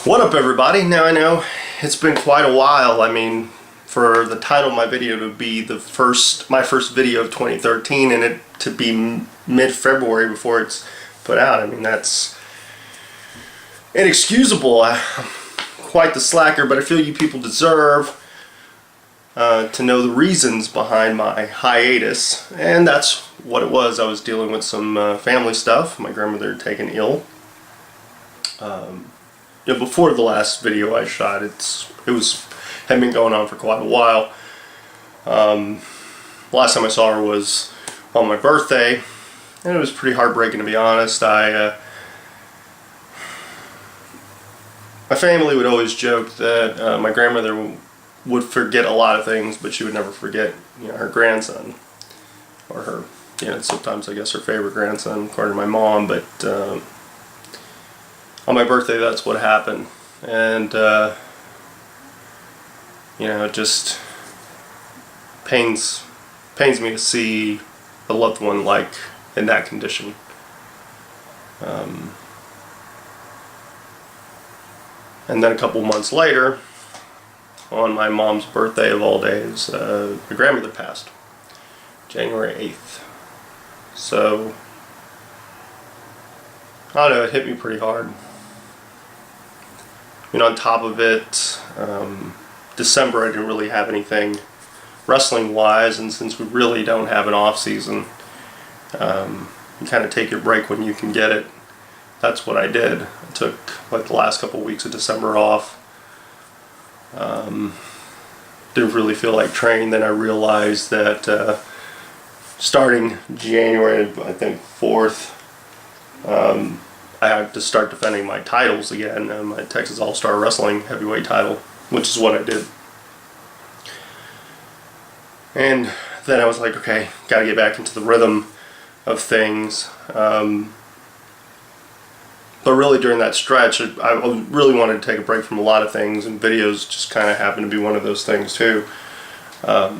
What up, everybody? Now I know it's been quite a while. I mean, for the title of my video to be my first video of 2013 and it to be mid-February before it's put out, I mean, that's inexcusable. I'm quite the slacker, but I feel you people deserve to know the reasons behind my hiatus, and that's what it was. I was dealing with some family stuff. My grandmother had taken ill. Before the last video I shot, had been going on for quite a while. Last time I saw her was on my birthday, and it was pretty heartbreaking, to be honest. My family would always joke that my grandmother would forget a lot of things, but she would never forget, her grandson, or her, sometimes I guess her favorite grandson, according to my mom. But on my birthday, that's what happened, and it just pains me to see a loved one in that condition. And then a couple months later, on my mom's birthday of all days, my grandmother passed, January 8th. So, I don't know, it hit me pretty hard. On top of it, December I didn't really have anything wrestling wise, and since we really don't have an off season, you kind of take your break when you can get it. That's what I did. I took the last couple of weeks of December off. Didn't really feel like training. Then I realized that starting January, I think 4th, I had to start defending my titles again, my Texas All-Star Wrestling heavyweight title, which is what I did. And then I was like, okay, gotta get back into the rhythm of things. But really during that stretch, I really wanted to take a break from a lot of things, and videos just kind of happened to be one of those things too. So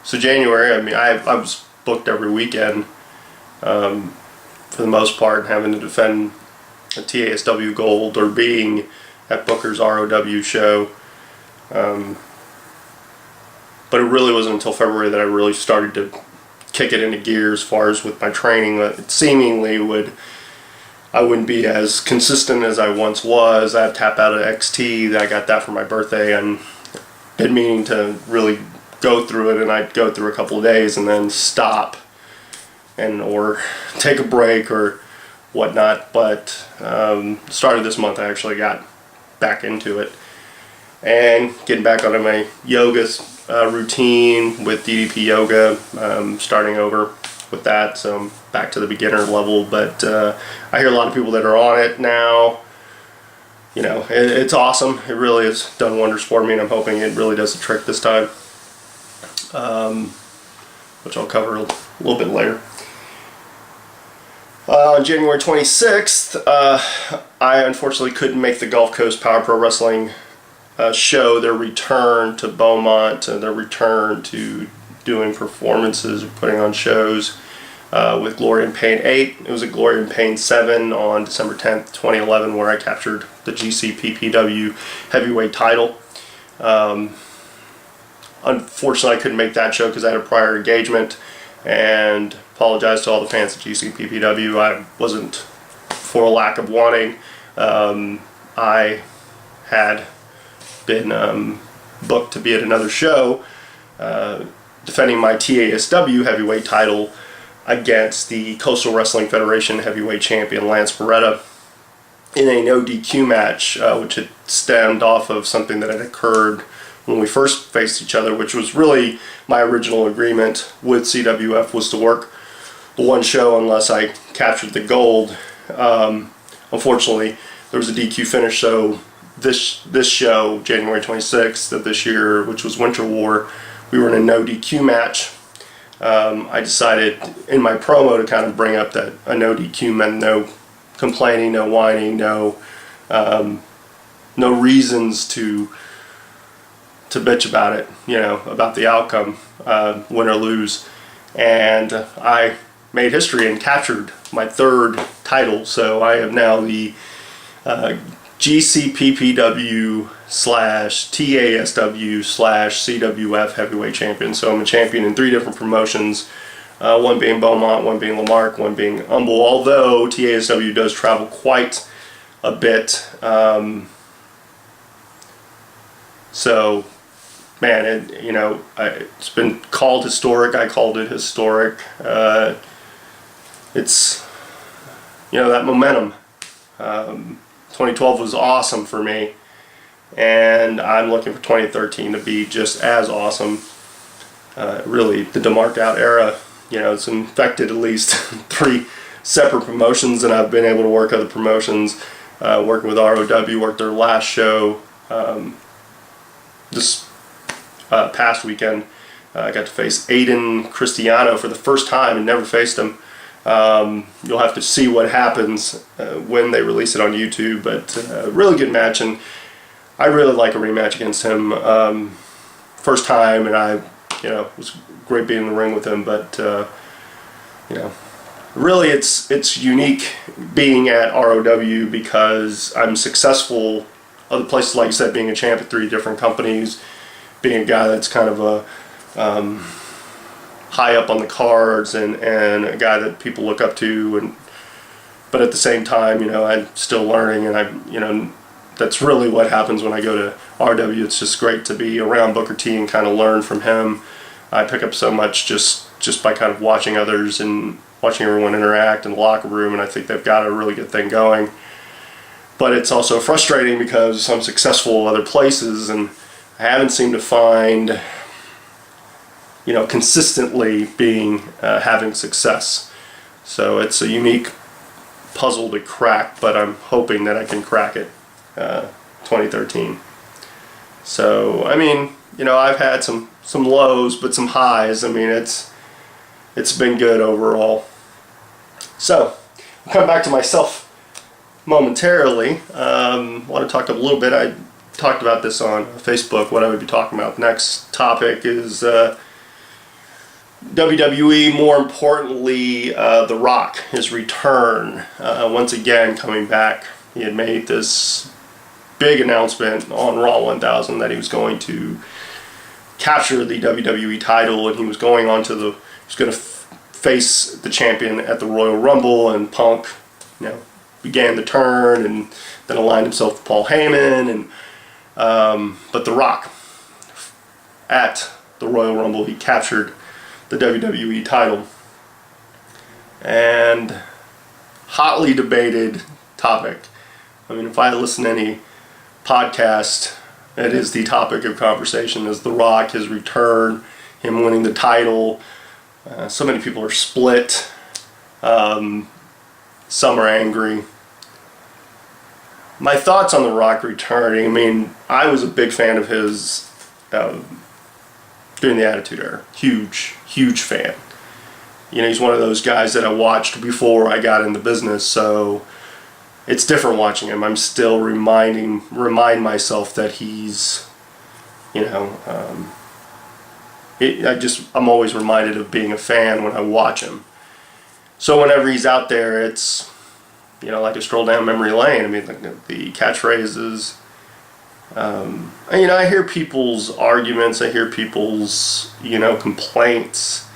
January, I mean, I was booked every weekend for the most part, having to defend a TASW gold or being at Booker's ROW show. But it really wasn't until February that I really started to kick it into gear as far as with my training. It seemingly I wouldn't be as consistent as I once was. I tapped out of XT. I got that for my birthday, and been meaning to really go through it, and I'd go through a couple of days and then stop or take a break or whatnot. But started this month, I actually got back into it and getting back onto my yoga routine with DDP yoga, starting over with that, so I'm back to the beginner level. But I hear a lot of people that are on it now. It's awesome. It really has done wonders for me, and I'm hoping it really does the trick this time, which I'll cover a little bit later. On January 26th, I unfortunately couldn't make the Gulf Coast Power Pro Wrestling show, their return to Beaumont, their return to doing performances or putting on shows with Glory and Pain 8. It was a Glory and Pain 7 on December 10th, 2011, where I captured the GCPPW heavyweight title. Unfortunately, I couldn't make that show because I had a prior engagement, and apologize to all the fans of GCPPW. I wasn't for a lack of wanting. I had been booked to be at another show defending my TASW heavyweight title against the Coastal Wrestling Federation heavyweight champion Lance Beretta in a no DQ match, which had stemmed off of something that had occurred when we first faced each other, which was really my original agreement with CWF, was to work the one show unless I captured the gold. Unfortunately, there was a DQ finish, so this show, January 26th of this year, which was Winter War, we were in a no DQ match. I decided in my promo to kind of bring up that a no DQ meant no complaining, no whining, no reasons to bitch about it, about the outcome, win or lose. And I made history and captured my third title. So I am now the GCPPW / TASW / CWF heavyweight champion. So I'm a champion in 3 different promotions, one being Beaumont, one being Lamarck, one being Humble, although TASW does travel quite a bit. So, man, it's been called historic. I called it historic. It's, that momentum. 2012 was awesome for me, and I'm looking for 2013 to be just as awesome. Really, the DeMarc out era, it's infected at least 3 separate promotions, and I've been able to work other promotions. Working with ROW, worked their last show this past weekend. I got to face Aiden Cristiano for the first time and never faced him. You'll have to see what happens when they release it on YouTube, but really good match, and I really like a rematch against him. First time, and it was great being in the ring with him, but really it's unique being at ROW because I'm successful other places, like I said, being a champ at 3 different companies, being a guy that's kind of a high up on the cards and a guy that people look up to, but at the same time, I'm still learning, and that's really what happens when I go to RW. It's just great to be around Booker T and kind of learn from him. I pick up so much just by kind of watching others and watching everyone interact in the locker room, and I think they've got a really good thing going. But it's also frustrating because I'm successful other places, and I haven't seemed to find consistently having success. So it's a unique puzzle to crack, but I'm hoping that I can crack it 2013. So, I've had some lows, but some highs. It's been good overall. So, I'll come back to myself momentarily. Want to talk a little bit. I talked about this on Facebook, what I would be talking about. Next topic is WWE, more importantly, The Rock, his return, once again coming back. He had made this big announcement on Raw 1000 that he was going to capture the WWE title, and he was going to face the champion at the Royal Rumble, and Punk, began the turn and then aligned himself with Paul Heyman, and but The Rock, at the Royal Rumble, he captured the WWE title. And hotly debated topic. If I listen to any podcast, it is the topic of conversation, is The Rock, his return, him winning the title. So many people are split. Some are angry. My thoughts on The Rock returning, I was a big fan of his during the Attitude Era. Huge fan. He's one of those guys that I watched before I got in the business, so it's different watching him. I'm still remind myself that he's, I'm always reminded of being a fan when I watch him. So whenever he's out there, it's, like a stroll down memory lane. The catchphrases. I hear people's arguments. I hear people's, complaints.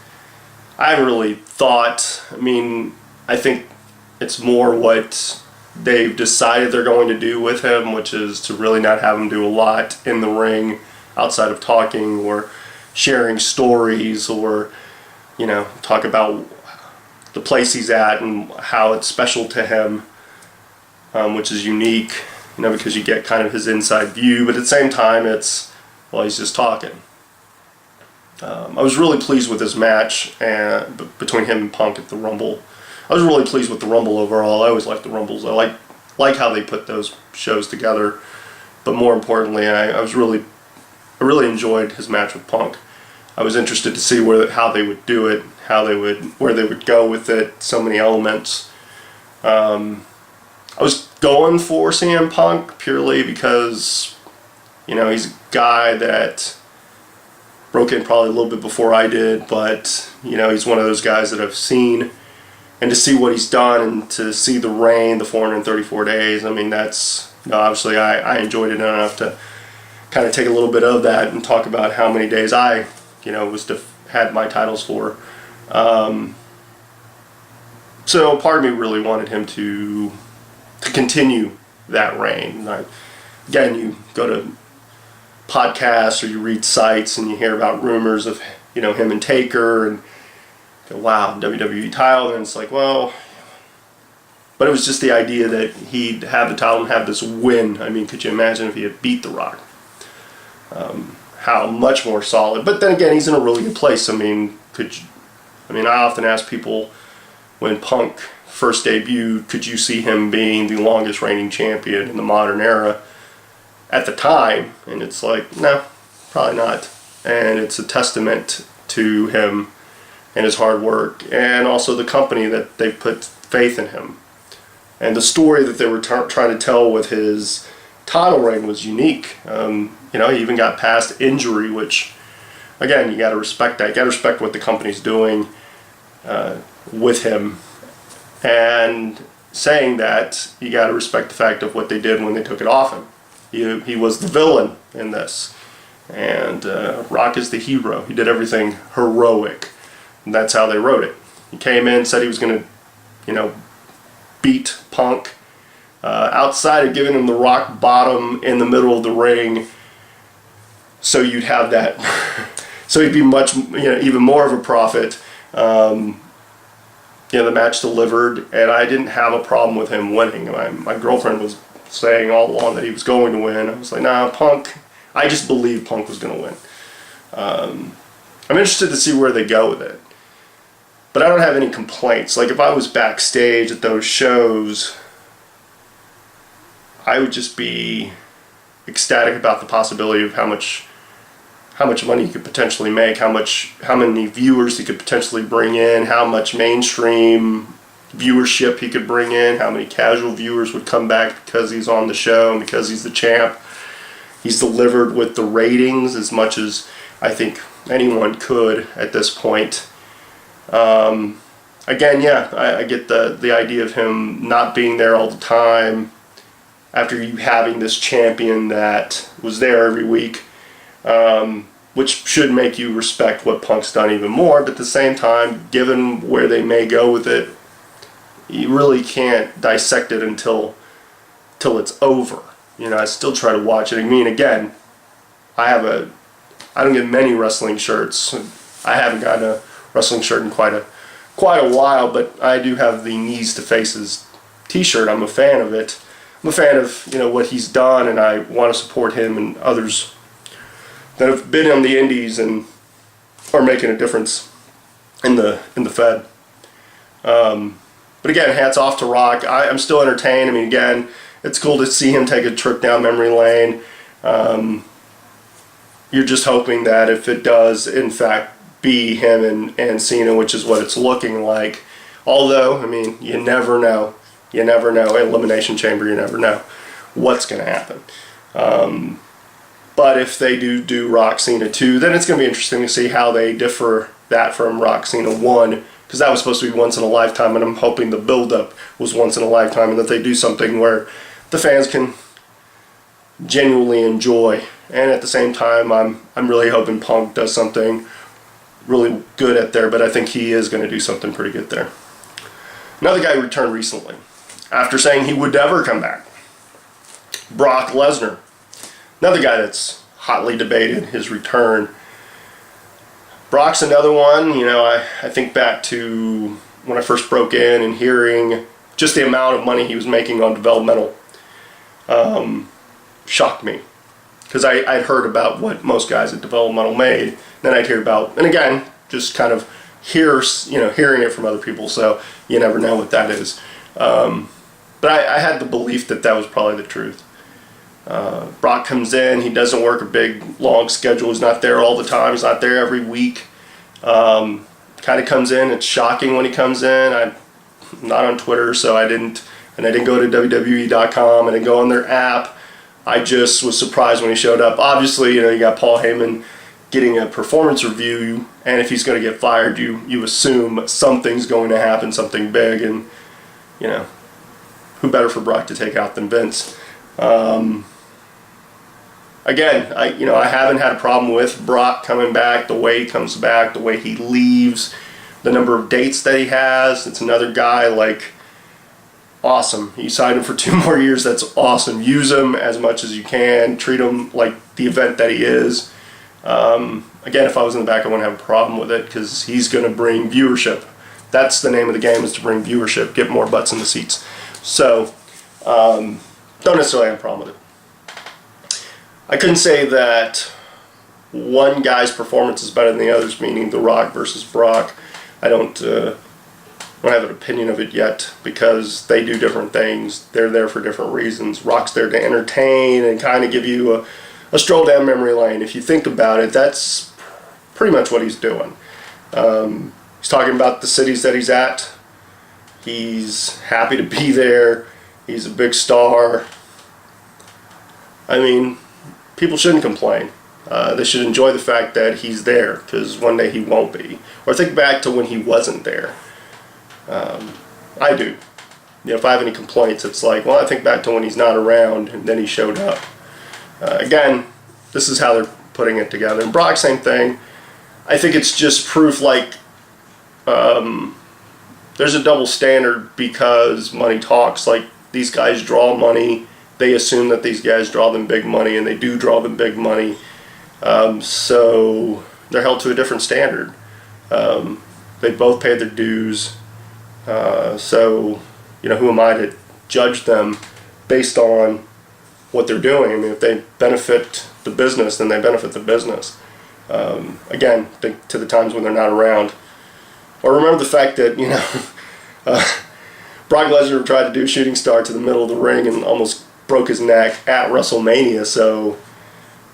I haven't really thought. I think it's more what they've decided they're going to do with him, which is to really not have him do a lot in the ring outside of talking or sharing stories, or talk about the place he's at and how it's special to him, which is unique, because you get kind of his inside view, but at the same time he's just talking. I was really pleased with his match between him and Punk at the Rumble. I was really pleased with the Rumble overall. I always like the Rumbles. I like how they put those shows together, but more importantly, I really enjoyed his match with Punk. I was interested to see how they would do it, where they would go with it. So many elements. I was going for CM Punk purely because, he's a guy that broke in probably a little bit before I did, but, he's one of those guys that I've seen and to see what he's done, and to see the reign, the 434 days. I mean, that's, obviously I enjoyed it enough to kind of take a little bit of that and talk about how many days I, had my titles for. So part of me really wanted him to continue that reign. Again, you go to podcasts or you read sites and you hear about rumors of, him and Taker, and go, wow, WWE title, and it's like, well, but it was just the idea that he'd have the title and have this win. I mean, could you imagine if he had beat The Rock? How much more solid. But then again, he's in a really good place. I mean, I often ask people, when Punk first debuted, could you see him being the longest reigning champion in the modern era at the time? And it's like, no, probably not. And it's a testament to him and his hard work, and also the company that they put faith in him. And the story that they were trying to tell with his title reign was unique. He even got past injury, which, again, you got to respect that. You got to respect what the company's doing with him. And saying that, you got to respect the fact of what they did when they took it off him. He was the villain in this, and Rock is the hero. He did everything heroic, and that's how they wrote it. He came in, said he was going to, beat Punk. Outside of giving him the rock bottom in the middle of the ring, so you'd have that, so he'd be much, even more of a prophet. The match delivered, and I didn't have a problem with him winning. My girlfriend was saying all along that he was going to win. I was like, nah, Punk. I just believed Punk was going to win. I'm interested to see where they go with it, but I don't have any complaints. Like, if I was backstage at those shows, I would just be ecstatic about the possibility of how much money you could potentially make, how many viewers he could potentially bring in, how much mainstream viewership he could bring in, how many casual viewers would come back because he's on the show and because he's the champ. He's delivered with the ratings as much as I think anyone could at this point. Again, yeah, I get the idea of him not being there all the time after you having this champion that was there every week, which should make you respect what Punk's done even more. But at the same time, given where they may go with it, you really can't dissect it until it's over. I still try to watch it. I mean, again, I don't get many wrestling shirts. I haven't gotten a wrestling shirt in quite a while, but I do have the Knees to Faces t-shirt. I'm a fan of it. I'm a fan of what he's done, and I want to support him and others that have been on the indies and are making a difference in the Fed. But again, hats off to Rock. I'm still entertained. I mean, again, it's cool to see him take a trip down memory lane. You're just hoping that if it does, in fact, be him and Cena, which is what it's looking like. Although, I mean, you never know. You never know. Elimination Chamber, you never know what's going to happen. But if they do Rock Cena 2, then it's going to be interesting to see how they differ that from Rock Cena 1, because that was supposed to be once in a lifetime, and I'm hoping the build-up was once in a lifetime, and that they do something where the fans can genuinely enjoy. And at the same time, I'm really hoping Punk does something really good at there, but I think he is going to do something pretty good there. Another guy returned recently after saying he would never come back. Brock Lesnar. Another guy that's hotly debated his return. Brock's another one. I think back to when I first broke in and hearing just the amount of money he was making on developmental shocked me, because I'd heard about what most guys at developmental made. Then I'd hear about, and again, just kind of hearing it from other people, so you never know what that is. But I had the belief that was probably the truth. Brock comes in, he doesn't work a big, long schedule, he's not there all the time, he's not there every week. Kind of comes in, it's shocking when he comes in. I'm not on Twitter, so I didn't go to WWE.com, I didn't go on their app. I just was surprised when he showed up. Obviously, you got Paul Heyman getting a performance review, and if he's going to get fired, you assume something's going to happen, something big, and you know, who better for Brock to take out than Vince? Again, I haven't had a problem with Brock coming back, the way he comes back, the way he leaves, the number of dates that he has. It's another guy, like, awesome. You signed him for 2 more years. That's awesome. Use him as much as you can. Treat him like the event that he is. Again, if I was in the back, I wouldn't have a problem with it, because he's going to bring viewership. That's the name of the game, is to bring viewership, get more butts in the seats. So, don't necessarily have a problem with it. I couldn't say that one guy's performance is better than the other's, meaning The Rock versus Brock. I don't have an opinion of it yet, because they do different things. They're there for different reasons. Rock's there to entertain and kind of give you a stroll down memory lane. If you think about it, that's pretty much what he's doing. He's talking about the cities that he's at. He's happy to be there. He's a big star. I mean, people shouldn't complain. They should enjoy the fact that he's there, because one day he won't be. Or think back to when he wasn't there. I do. You know, if I have any complaints, it's like, well, I think back to when he's not around and then he showed up. Again, this is how they're putting it together. And Brock, same thing. I think it's just proof, like, there's a double standard, because money talks. Like, these guys draw money. They assume that these guys draw them big money, and they do draw them big money. So they're held to a different standard. They both pay their dues. So, you know, who am I to judge them based on what they're doing? I mean, if they benefit the business, then they benefit the business. Again, think to the times when they're not around. Or remember the fact that, you know, Brock Lesnar tried to do shooting star to the middle of the ring and almost broke his neck at WrestleMania. So,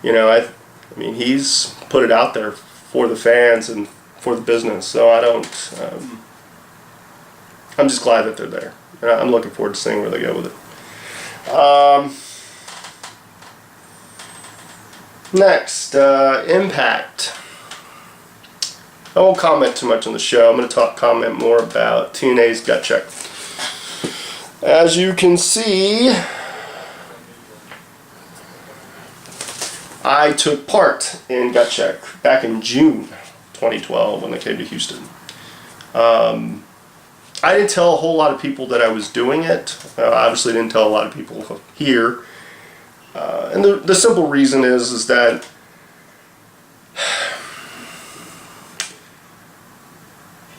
you know, I mean, he's put it out there for the fans and for the business. So I'm just glad that they're there. And I'm looking forward to seeing where they go with it. Next, Impact. I won't comment too much on the show. I'm going to comment more about TNA's Gut Check. As you can see, I took part in Gut Check back in June 2012 when they came to Houston. I didn't tell a whole lot of people that I was doing it. Obviously didn't tell a lot of people here. And the simple reason is that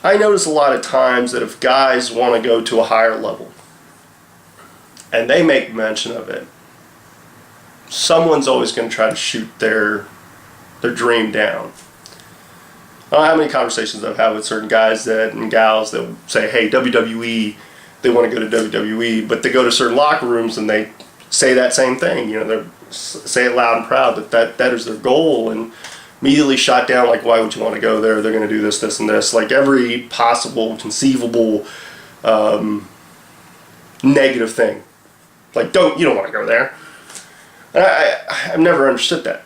I notice a lot of times that if guys want to go to a higher level and they make mention of it, someone's always going to try to shoot their dream down. I don't know how many conversations I've had with certain guys and gals that say, hey, WWE, they want to go to WWE, but they go to certain locker rooms and they say that same thing. You know, they say it loud and proud that is their goal, and immediately shot down, like, why would you want to go there? They're going to do this, this, and this. Like, every possible, conceivable negative thing. Like, you don't want to go there. And I've never understood that.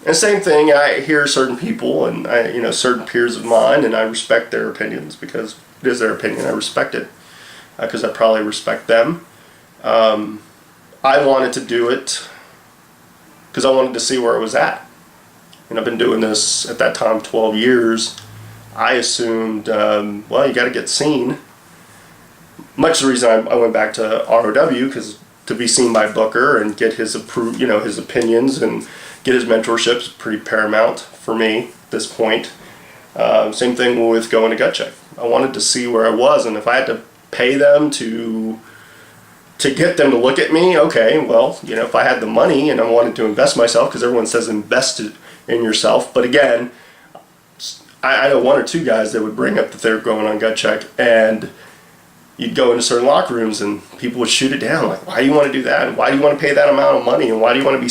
And same thing, I hear certain people and certain peers of mine, and I respect their opinions because it is their opinion. I respect it because I probably respect them. I wanted to do it because I wanted to see where it was at. And I've been doing this at that time 12 years. I assumed, well, you got to get seen. Much the reason I went back to ROW, because to be seen by Booker and get his his opinions and get his mentorship is pretty paramount for me at this point. Same thing with going to Gut Check. I wanted to see where I was, and if I had to pay them to get them to look at me, okay, well, if I had the money and I wanted to invest myself, because everyone says invest in yourself, but again, I know one or two guys that would bring up that they're going on Gut Check, and you'd go into certain locker rooms and people would shoot it down, like, why do you want to do that, and why do you want to pay that amount of money, and why do you want to be,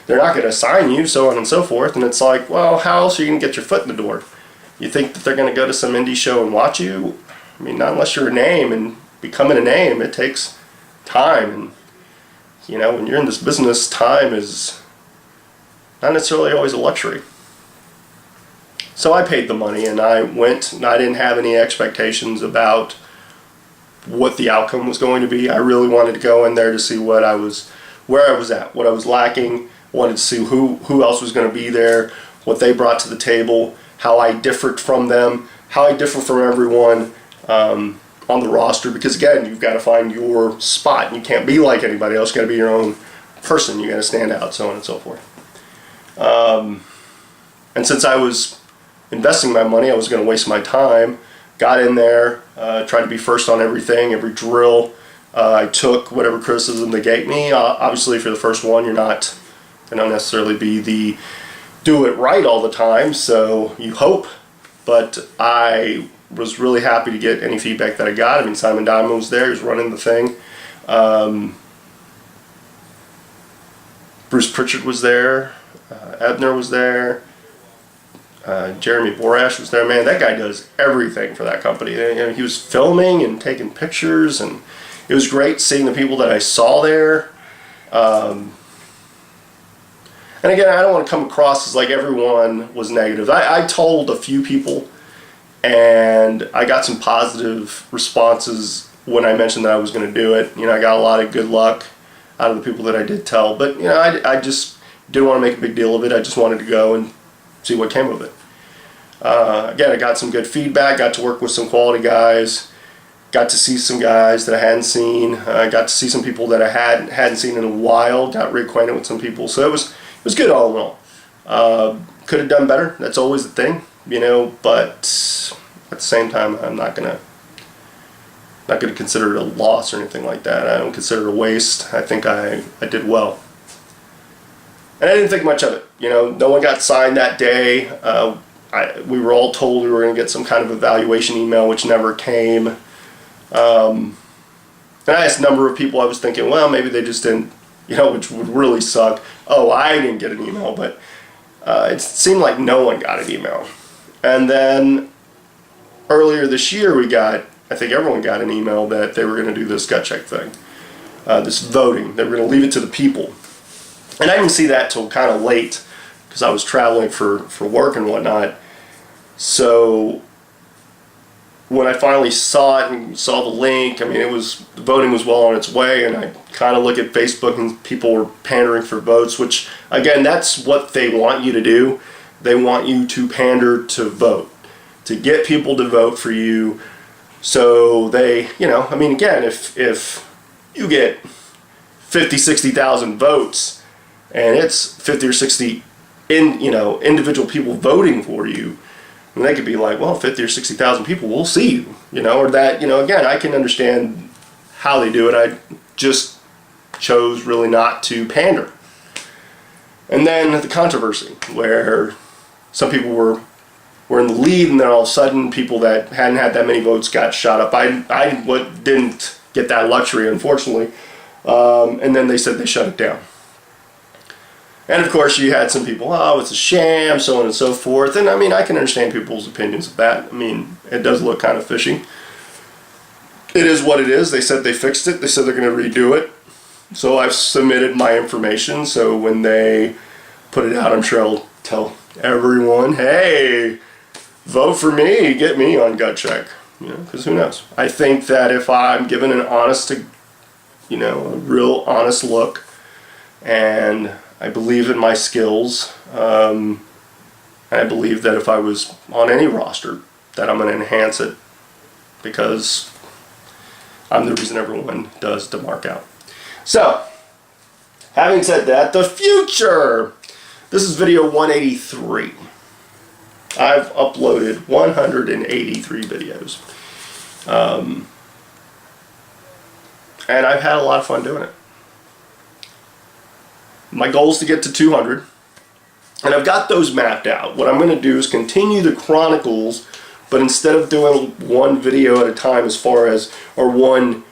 they're not going to sign you, so on and so forth. And it's like, well, how else are you going to get your foot in the door? You think that they're going to go to some indie show and watch you? I mean, not unless you're a name, and becoming a name, it takes time. And when you're in this business, time is not necessarily always a luxury. So I paid the money, and I went, and I didn't have any expectations about what the outcome was going to be. I really wanted to go in there to see where I was at, what I was lacking. Wanted to see who else was going to be there, what they brought to the table, how I differed from them, how I differ from everyone on the roster. Because again, you've got to find your spot. You can't be like anybody else. You got to be your own person. You got to stand out, so on and so forth. And since I was investing my money, I was going to waste my time. Got in there, tried to be first on everything, every drill. I took whatever criticism they gave me. Obviously, for the first one, you don't necessarily be the do it right all the time, so you hope. But I was really happy to get any feedback that I got. I mean, Simon Diamond was there; he was running the thing. Bruce Pritchard was there. Ebner was there. Jeremy Borash was there. Man, that guy does everything for that company. He was filming and taking pictures, and it was great seeing the people that I saw there. And again, I don't want to come across as like everyone was negative. I told a few people, and I got some positive responses when I mentioned that I was going to do it. I got a lot of good luck out of the people that I did tell. But I just didn't want to make a big deal of it. I just wanted to go and see what came of it. Again, I got some good feedback, got to work with some quality guys, got to see some guys that I hadn't seen, got to see some people that I hadn't seen in a while, got reacquainted with some people, so it was good all in all. Could have done better, that's always the thing, but at the same time, I'm not gonna consider it a loss or anything like that. I don't consider it a waste. I think I did well. And I didn't think much of it. No one got signed that day. We were all told we were going to get some kind of evaluation email, which never came. And I asked a number of people. I was thinking, well, maybe they just didn't, which would really suck. Oh, I didn't get an email, but it seemed like no one got an email. And then earlier this year, I think everyone got an email that they were going to do this gut check thing, this voting. They were going to leave it to the people. And I didn't see that till kind of late because I was traveling for work and whatnot. So when I finally saw it and saw the link, I mean, the voting was well on its way, and I kind of look at Facebook and people were pandering for votes, which again, that's what they want you to do. They want you to pander to vote, to get people to vote for you. So they, again, if you get 50, 60,000 votes, and it's 50 or 60 individual people voting for you, and they could be like, well, 50 or 60,000 people will see you, or that, again, I can understand how they do it. I just chose really not to pander. And then the controversy, where some people were in the lead, and then all of a sudden people that hadn't had that many votes got shot up. I didn't get that luxury, unfortunately. And then they said they shut it down. And of course you had some people, oh, it's a sham, so on and so forth. And I mean, I can understand people's opinions of that. I mean, it does look kind of fishy. It is what it is. They said they fixed it. They said they're going to redo it. So I've submitted my information. So when they put it out, I'm sure I'll tell everyone, hey, vote for me, get me on gut check. Because who knows? I think that if I'm given an honest, a real honest look, and I believe in my skills, and I believe that if I was on any roster, that I'm going to enhance it, because I'm the reason everyone does to mark out. So, having said that, the future. This is video 183. I've uploaded 183 videos. And I've had a lot of fun doing it. My goal is to get to 200. And I've got those mapped out. What I'm going to do is continue the chronicles, but instead of doing one video at a time or one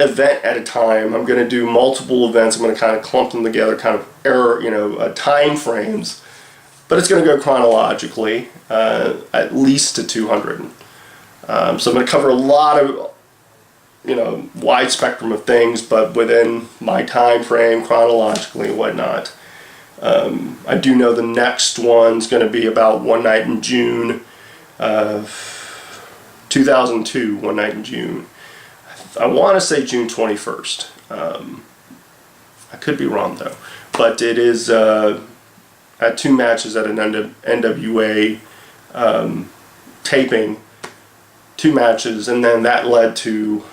event at a time, I'm going to do multiple events. I'm going to kind of clump them together, kind of time frames. But it's going to go chronologically, at least to 200. So I'm going to cover a lot of, wide spectrum of things, but within my time frame, chronologically and whatnot. I do know the next one's going to be about One Night in June of 2002, One Night in June. I want to say June 21st. I could be wrong though. But it is at 2 matches at an NWA taping, 2 matches, and then that led to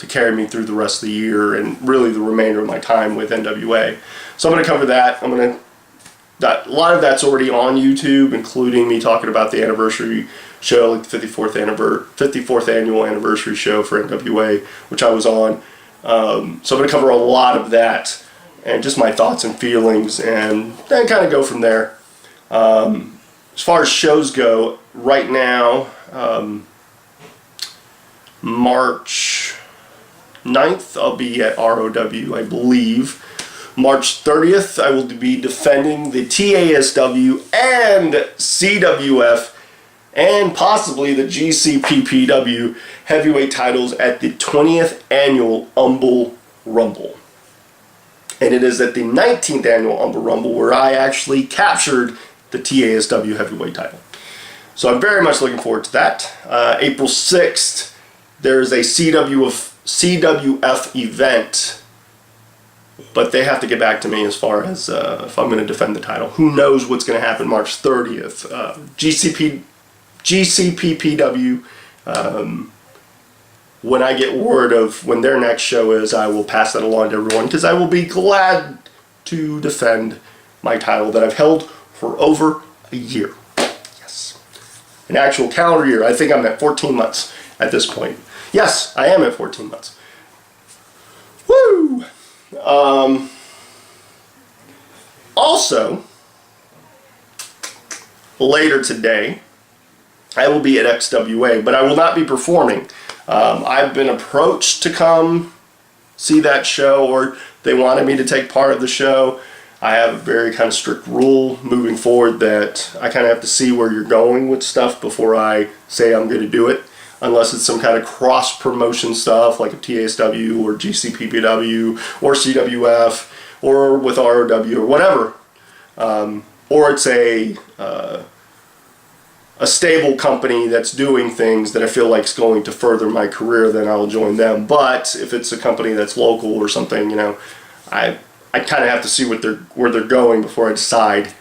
carry me through the rest of the year and really the remainder of my time with NWA. So I'm going to cover that. A lot of that's already on YouTube, including me talking about the anniversary show, like the 54th annual anniversary show for NWA, which I was on. So I'm going to cover a lot of that and just my thoughts and feelings, and then kind of go from there. As far as shows go, right now, March 9th, I'll be at ROW, I believe. March 30th, I will be defending the TASW and CWF and possibly the GCPPW heavyweight titles at the 20th annual Humble Rumble. And it is at the 19th annual Humble Rumble where I actually captured the TASW heavyweight title. So I'm very much looking forward to that. April 6th, there's a CWF event, but they have to get back to me as far as if I'm going to defend the title. Who knows what's going to happen March 30th. GCPPW, when I get word of when their next show is, I will pass that along to everyone, because I will be glad to defend my title that I've held for over a year. Yes. An actual calendar year. I think I'm at 14 months at this point. Yes, I am at 14 months. Woo! Also, later today, I will be at XWA, but I will not be performing. I've been approached to come see that show, or they wanted me to take part of the show. I have a very kind of strict rule moving forward that I kind of have to see where you're going with stuff before I say I'm going to do it, unless it's some kind of cross-promotion stuff like a TASW or GCPPW or CWF or with ROW or whatever. Or it's a stable company that's doing things that I feel like is going to further my career, then I'll join them. But if it's a company that's local or something, you know, I kind of have to see where they're going before I decide.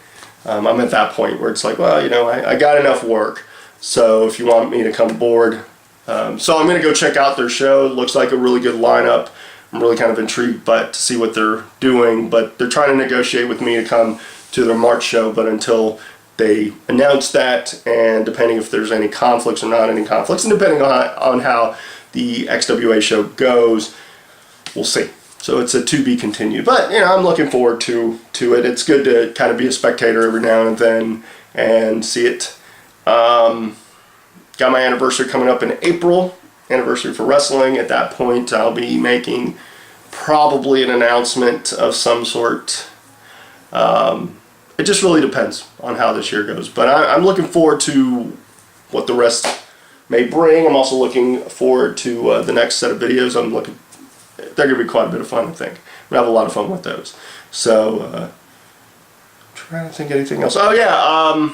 I'm at that point where it's like, well, you know, I got enough work. So if you want me to come aboard, so I'm going to go check out their show. It looks like a really good lineup. I'm really kind of intrigued to see what they're doing, but they're trying to negotiate with me to come to their March show, but until they announce that, and depending if there's any conflicts or not any conflicts, and depending on how the XWA show goes, we'll see. So it's a to be continued, but you know, I'm looking forward to it. It's good to kind of be a spectator every now and then and see it. Got my anniversary coming up in April, anniversary for wrestling. At that point, I'll be making probably an announcement of some sort. It just really depends on how this year goes. But I'm looking forward to what the rest may bring. I'm also looking forward to the next set of videos. They're going to be quite a bit of fun, I think. I'm going to have a lot of fun with those. So, trying to think of anything else. Oh, yeah.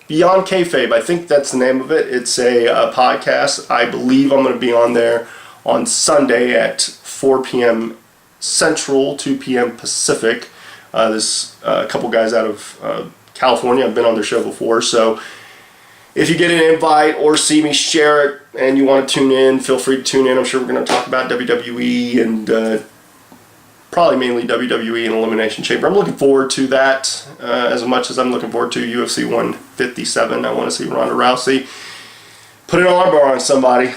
Beyond Kayfabe, I think that's the name of it. It's a podcast. I believe I'm going to be on there on Sunday at 4 p.m. Central, 2 p.m. Pacific. There's a couple guys out of California. I've been on their show before, so if you get an invite or see me share it and you want to tune in, feel free to tune in. I'm sure we're going to talk about WWE and probably mainly WWE and Elimination Chamber. I'm looking forward to that as much as I'm looking forward to UFC 157. I want to see Ronda Rousey put an armbar on somebody.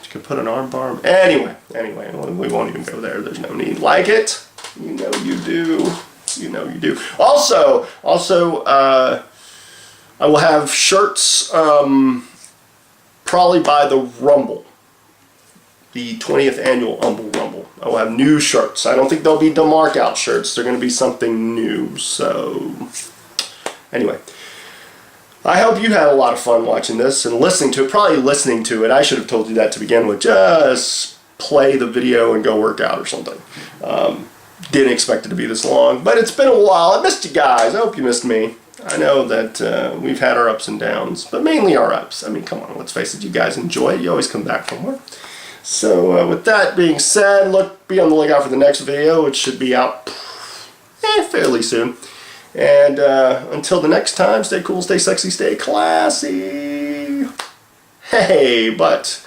She could put an armbar. Anyway, we won't even go there. There's no need. Like it? You know you do. You know you do. Also, I will have shirts probably by the Rumble. The 20th annual Humble Rumble. I will have new shirts. I don't think they'll be the markout shirts. They're going to be something new. So, anyway. I hope you had a lot of fun watching this and listening to it. Probably listening to it. I should have told you that to begin with. Just play the video and go work out or something. Didn't expect it to be this long, but it's been a while. I missed you guys. I hope you missed me. I know that we've had our ups and downs, but mainly our ups. I mean, come on, let's face it, you guys enjoy it. You always come back for more. So with that being said, be on the lookout for the next video, which should be out fairly soon. And until the next time, stay cool, stay sexy, stay classy. Hey, but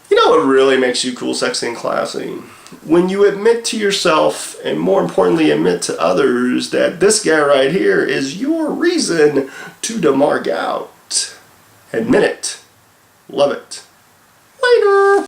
you know what really makes you cool, sexy, and classy? When you admit to yourself, and more importantly, admit to others that this guy right here is your reason to demark out. Admit it. Love it. Later.